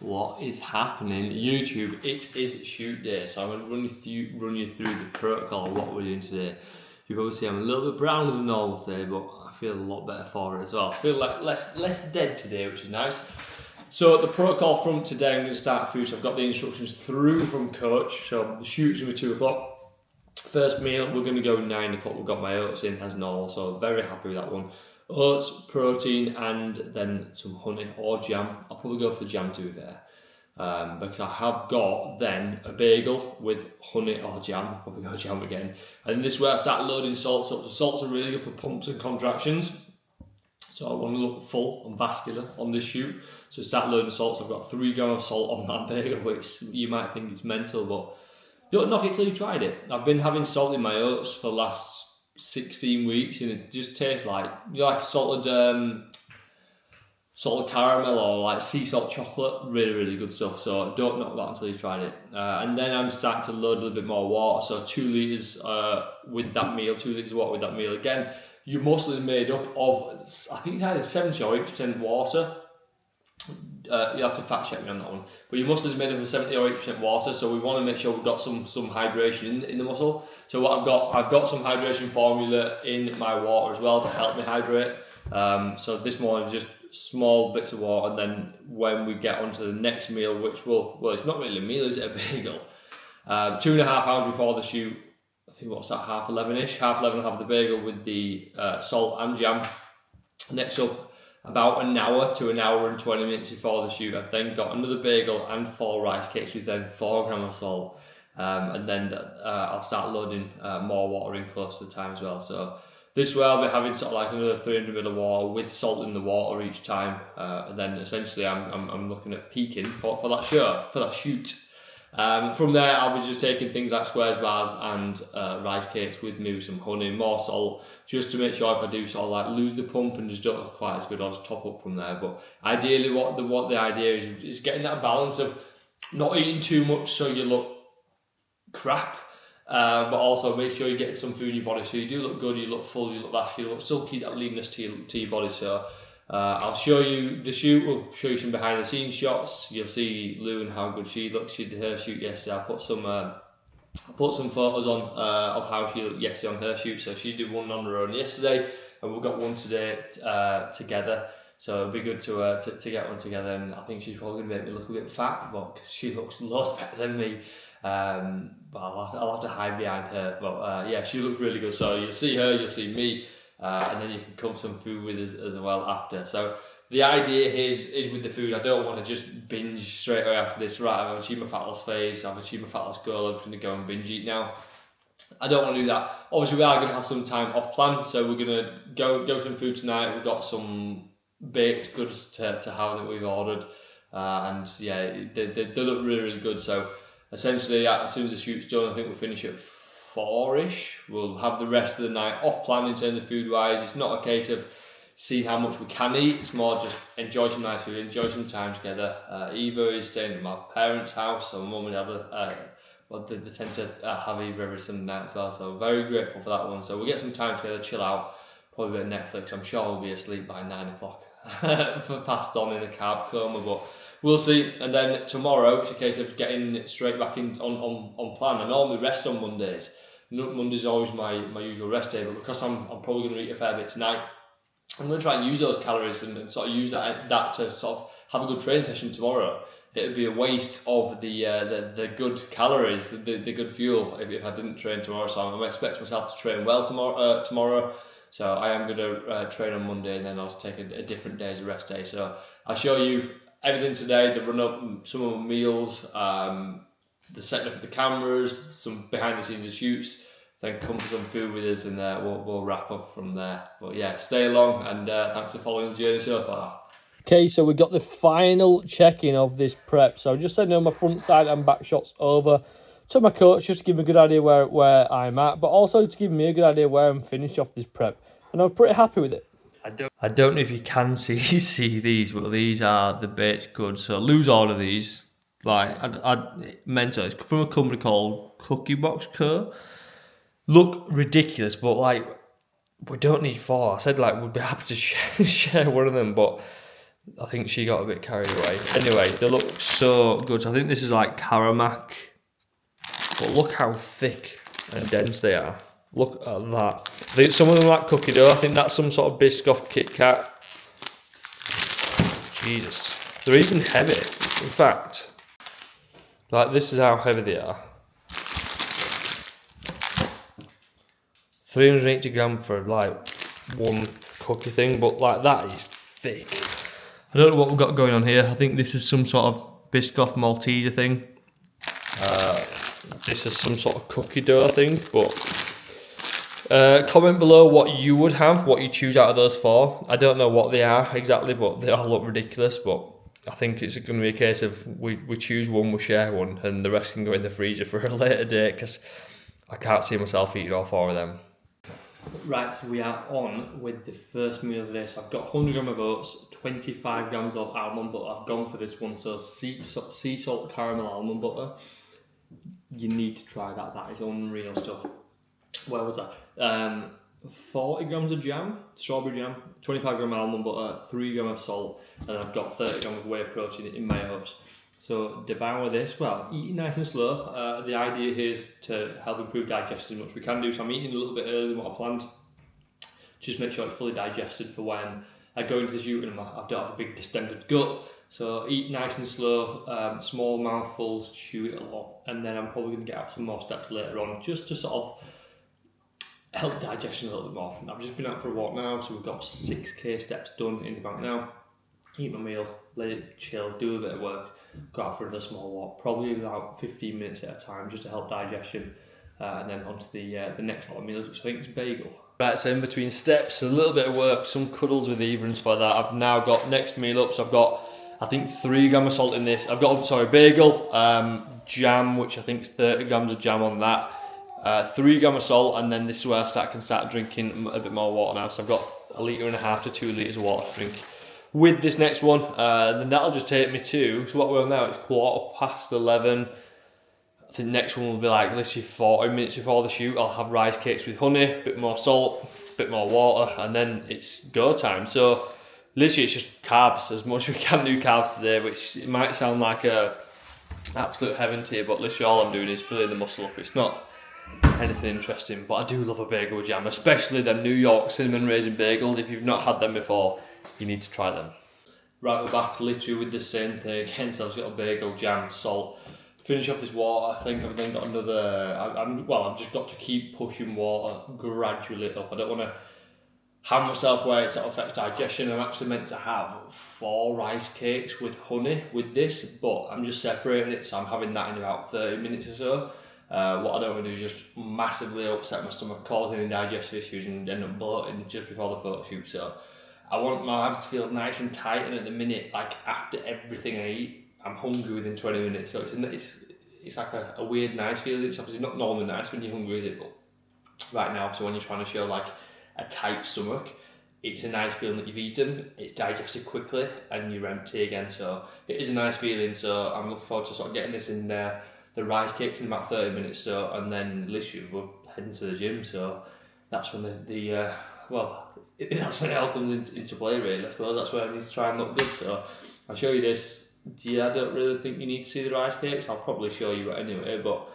What is happening? YouTube, it is shoot day, so I'm going to run you through the protocol of what we're doing today. You can see I'm a little bit browner than normal today, but I feel a lot better for it as well. I feel like less dead today, which is nice. So the protocol from today, I'm going to start food. So I've got the instructions through from coach. So the shoot's going to be 2 o'clock. First meal, we're going to go 9 o'clock. We've got my oats in as normal, so very happy with that one. Oats, protein, and then some honey or jam. I'll probably go for the jam to be fair. Because I have got then a bagel with honey or jam. I'll probably go jam again. And this is where I start loading salts up. The salts are really good for pumps and contractions. So I want to look full and vascular on this shoot. So start loading salts. I've got 3 grams of salt on that bagel, which you might think is mental, but don't knock it till you tried it. I've been having salt in my oats for the last 16 weeks, and it just tastes like salted caramel or like sea salt chocolate. Really good stuff. So don't knock that until you tried it. And then I'm starting to load a little bit more water. So 2 litres with that meal, 2 litres of water with that meal. Again, your muscle is made up of, I think it's either 70 or 80% water. You have to fact check me on that one. But your muscle is made up of 70 or 80% water, so we want to make sure we've got some hydration in the muscle. So what I've got some hydration formula in my water as well to help me hydrate. So this morning just small bits of water, and then when we get onto the next meal, which it's not really a meal, is it? A bagel. 2.5 hours before the shoot, I think what's that, 11:30ish? 11:30 I'll have the bagel with the salt and jam. Next up, about an hour to an hour and 20 minutes before the shoot, I've then got another bagel and 4 rice cakes with then 4 grams of salt. And then I'll start loading more water in close to the time as well. So this way I'll be having sort of like another 300 ml of water with salt in the water each time. And then essentially I'm looking at peaking for that shoot. From there, I'll be just taking things like squares bars and rice cakes with maybe some honey, more salt, just to make sure if I do sort of like lose the pump and just don't look quite as good, I'll just top up from there. But ideally, what the idea is getting that balance of not eating too much so you look crap, but also make sure you get some food in your body so you do look good, you look full, you look vascular, you look still keep that leanness to your body. So I'll show you the shoot. We'll show you some behind the scenes shots. You'll see Lou and how good she looks. She did her shoot yesterday. I put some photos on of how she looked yesterday on her shoot. So she did one on her own yesterday, and we've got one today together. So it'll be good to get one together. And I think she's probably gonna make me look a bit fat, but because she looks a lot better than me. But I'll have to hide behind her. But yeah, she looks really good. So you'll see her, you'll see me. And then you can cook some food with us as well after. So the idea here is with the food, I don't want to just binge straight away after this. Right, I've achieved my fat loss phase, I've achieved my fat loss goal, I'm just going to go and binge eat now. I don't want to do that. Obviously, we are going to have some time off plan, so we're going to go some food tonight. We've got some baked goods to have that we've ordered. And yeah, they look really good. So essentially, as soon as the shoot's done, I think we'll finish at 4-ish. We'll have the rest of the night off plan in terms of food wise. It's not a case of seeing how much we can eat, it's more just enjoy some nice food, enjoy some time together. Eva is staying at my parents' house, so mum and dad they tend to have Eva every Sunday night as well, so very grateful for that one. So we'll get some time together, chill out, probably a bit of Netflix. I'm sure we'll be asleep by 9 o'clock fast on in a carb coma, but we'll see. And then tomorrow it's a case of getting straight back in on plan. I normally rest on Mondays. Monday's always my usual rest day, but because I'm probably going to eat a fair bit tonight, I'm going to try and use those calories and sort of use that to sort of have a good training session tomorrow. It would be a waste of the good calories, the good fuel if I didn't train tomorrow. So I'm expecting myself to train well tomorrow. So I am going to train on Monday, and then I'll just take a different day as a rest day. So I'll show you everything today, the run up, some of the meals, the setting up of the cameras, some behind the scenes shoots, then come to some food with us, and we'll wrap up from there. But yeah, stay along, and thanks for following the journey so far. Okay, so we got the final check-in of this prep. So I'm just sending on my front side and back shots over to my coach, just to give me a good idea where I'm at, but also to give me a good idea where I'm finished off this prep. And I'm pretty happy with it. I don't know if you can see these, but these are the baked goods. So lose all of these. Like I meant to. It's from a company called Cookie Box Co. Look ridiculous, but like we don't need 4. I said like we'd be happy to share one of them, but I think she got a bit carried away. Anyway, they look so good. So I think this is like Caramac. But look how thick and dense they are. Look at that. I think some of them are like cookie dough. I think that's some sort of Biscoff Kit Kat. Jesus. They're even heavy. In fact, like this is how heavy they are. 380 gram for like one cookie thing, but like that is thick. I don't know what we've got going on here. I think this is some sort of Biscoff Malteser thing. This is some sort of cookie dough thing, but comment below what you would have, what you choose out of those four. I don't know what they are exactly, but they all look ridiculous, but I think it's going to be a case of we choose one, we share one, and the rest can go in the freezer for a later date, because I can't see myself eating all four of them. Right, so we are on with the first meal of the day. So I've got 100 gram of oats, 25 grams of almond butter. I've gone for this one, so sea salt caramel almond butter. You need to try that. That is unreal stuff. Where was that? 40 grams of jam, strawberry jam, 25 gram almond butter, 3 gram of salt, and I've got 30 gram of whey protein in my oats. So devour this. Well, eat nice and slow. The idea here is to help improve digestion as much as we can do. So I'm eating a little bit earlier than what I planned. Just make sure it's fully digested for when I go into the shoot and I don't have a big distended gut. So eat nice and slow, small mouthfuls, chew it a lot, and then I'm probably going to get out some more steps later on, just to sort of help digestion a little bit more. I've just been out for a walk now, so we've got 6k steps done in the bank now. Eat my meal, let it chill, do a bit of work, go out for another small walk, probably about 15 minutes at a time, just to help digestion, and then onto the next lot of meals, which I think is bagel. Right, so in between steps, a little bit of work, some cuddles with Eva for that. I've now got next meal up, so I've got, I think, 3 gram of salt in this. I've got, sorry, bagel, jam, which I think is 30 grams of jam on that, 3 gram of salt, and then this is where I can start drinking a bit more water now. So I've got 1.5 litre to 2 litres of water to drink with this next one. Then that'll just take me to, so what we're on now, it's 11:15. I think the next one will be like literally 40 minutes before the shoot. I'll have rice cakes with honey, a bit more salt, a bit more water, and then it's go time. So literally it's just carbs, as much as we can do carbs today, which it might sound like a absolute heaven to you, but literally all I'm doing is filling the muscle up. It's not anything interesting, but I do love a bagel with jam, especially the New York cinnamon raisin bagels. If you've not had them before, you need to try them. Right, we're back literally with the same thing again. So I've got a bagel, jam, salt. Finish off this water. I think I've then got another. I've just got to keep pushing water gradually up. I don't want to have myself where it sort of affects digestion. I'm actually meant to have 4 rice cakes with honey with this, but I'm just separating it, so I'm having that in about 30 minutes or so. What I don't want to do is just massively upset my stomach, causing indigestive issues, and end up bloating just before the photo shoot. So I want my abs to feel nice and tight, and at the minute, like after everything I eat, I'm hungry within 20 minutes. So it's like a weird nice feeling. It's obviously not normally nice when you're hungry, is it? But right now, so when you're trying to show like a tight stomach, it's a nice feeling that you've eaten, it's digested quickly, and you're empty again. So it is a nice feeling. So I'm looking forward to sort of getting this in there. The rice cakes in about 30 minutes, so, and then literally we're heading to the gym. So that's when that's when it all comes into play, really. I suppose that's where I need to try and look good. So I'll show you this. Yeah, I don't really think you need to see the rice cakes. I'll probably show you it anyway. But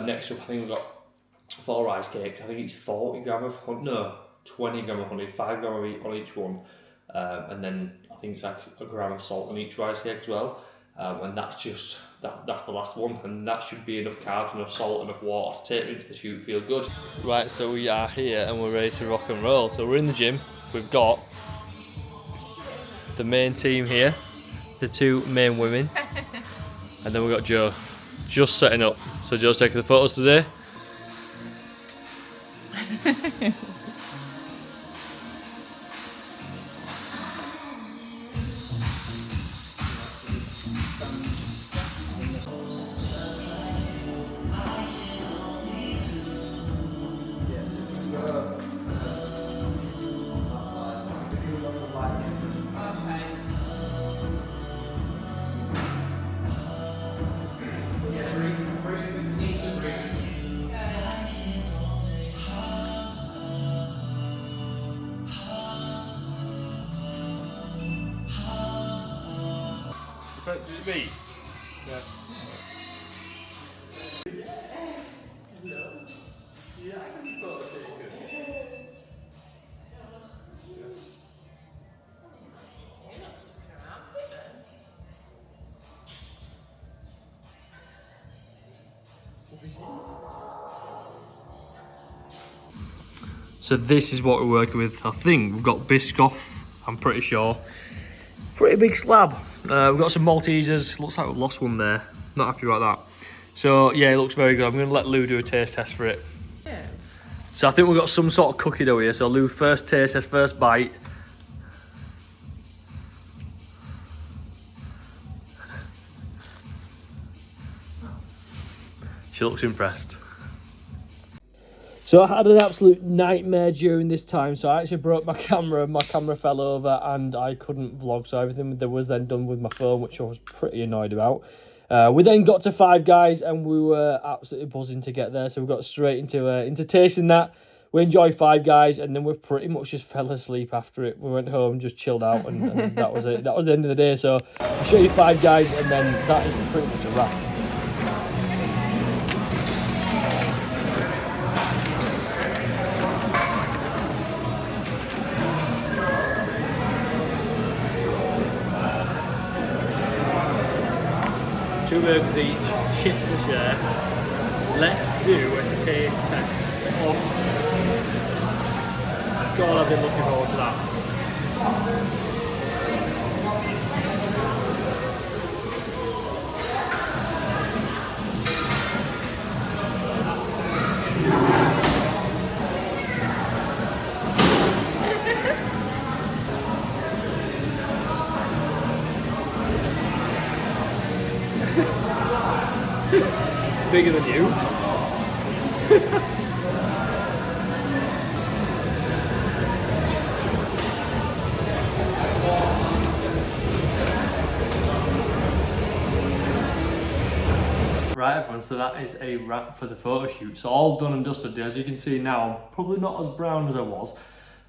next up, I think we've got 4 rice cakes. I think it's 40 gram of honey. No, 20 gram of honey, 5 gram on each one, and then I think it's like a gram of salt on each rice cake as well. And that's just that's the last one, and that should be enough carbs, enough salt, enough water to take me into the shoot, feel good. Right, so we are here and we're ready to rock and roll. So we're in the gym. We've got the main team here, the 2 main women, and then we've got Joe just setting up. So Joe's taking the photos today. feet? Yeah. So this is what we're working with. I think we've got Biscoff, I'm pretty sure. Pretty big slab. We've got some Maltesers. Looks like we've lost one there. Not happy about that. So yeah, it looks very good. I'm going to let Lou do a taste test for it. Yeah. So I think we've got some sort of cookie dough here. So Lou, first taste test, first bite. She looks impressed. So I had an absolute nightmare during this time. So I actually broke my camera fell over and I couldn't vlog. So everything that was then done with my phone, which I was pretty annoyed about. We then got to Five Guys and we were absolutely buzzing to get there. So we got straight into tasting that. We enjoyed Five Guys and then we pretty much just fell asleep after it. We went home, just chilled out and that was it. That was the end of the day. So I'll show you Five Guys and then that is pretty much a wrap. Two burgers each, chips to share. Let's do a taste test. Oh, God, I've been looking forward to that. It's bigger than you. Right everyone, so that is a wrap for the photo shoot. So all done and dusted. As you can see now, I'm probably not as brown as I was.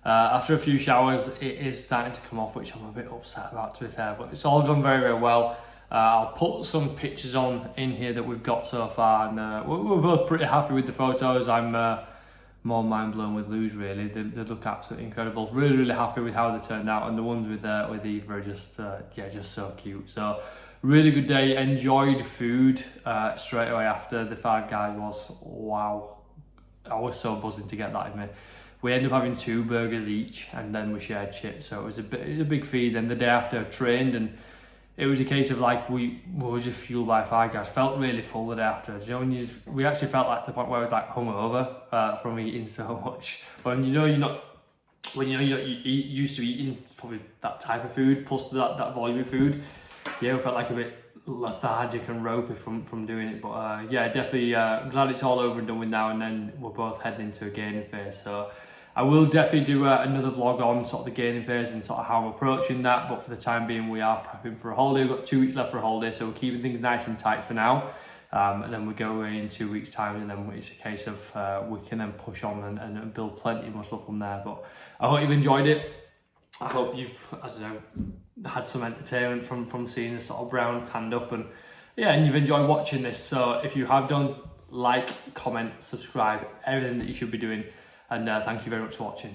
After a few showers, it is starting to come off, which I'm a bit upset about, to be fair, but it's all gone very, very well. I'll put some pictures on in here that we've got so far, and we're both pretty happy with the photos. I'm more mind blown with Lou's, really. They look absolutely incredible. Really, really happy with how they turned out, and the ones with Eva are just yeah, just so cute. So really good day. Enjoyed food straight away after. The Five Guys was wow. I was so buzzing to get that in me. We ended up having 2 burgers each, and then we shared chips. So it was a big feed. And the day after, I trained, and it was a case of like we were just fueled by Five Guys. Felt really full the day after. You know, when we actually felt like to the point where I was like hungover from eating so much. But when you know you're not used to eating probably that type of food plus that volume of food, yeah, we felt like a bit lethargic and ropey from doing it. But yeah, definitely glad it's all over and done with now. And then we're both heading into a gaining phase. So I will definitely do another vlog on sort of the gaining phase and sort of how I'm approaching that, but for the time being we are prepping for a holiday. We've got 2 weeks left for a holiday, so we're keeping things nice and tight for now, and then we go away in 2 weeks time, and then it's a case of we can then push on and build plenty of muscle from there. But I hope you've enjoyed it. I hope you've, I don't know, had some entertainment from seeing this sort of brown tanned up, and yeah, and you've enjoyed watching this. So if you have done, like, comment, subscribe, everything that you should be doing. And thank you very much for watching.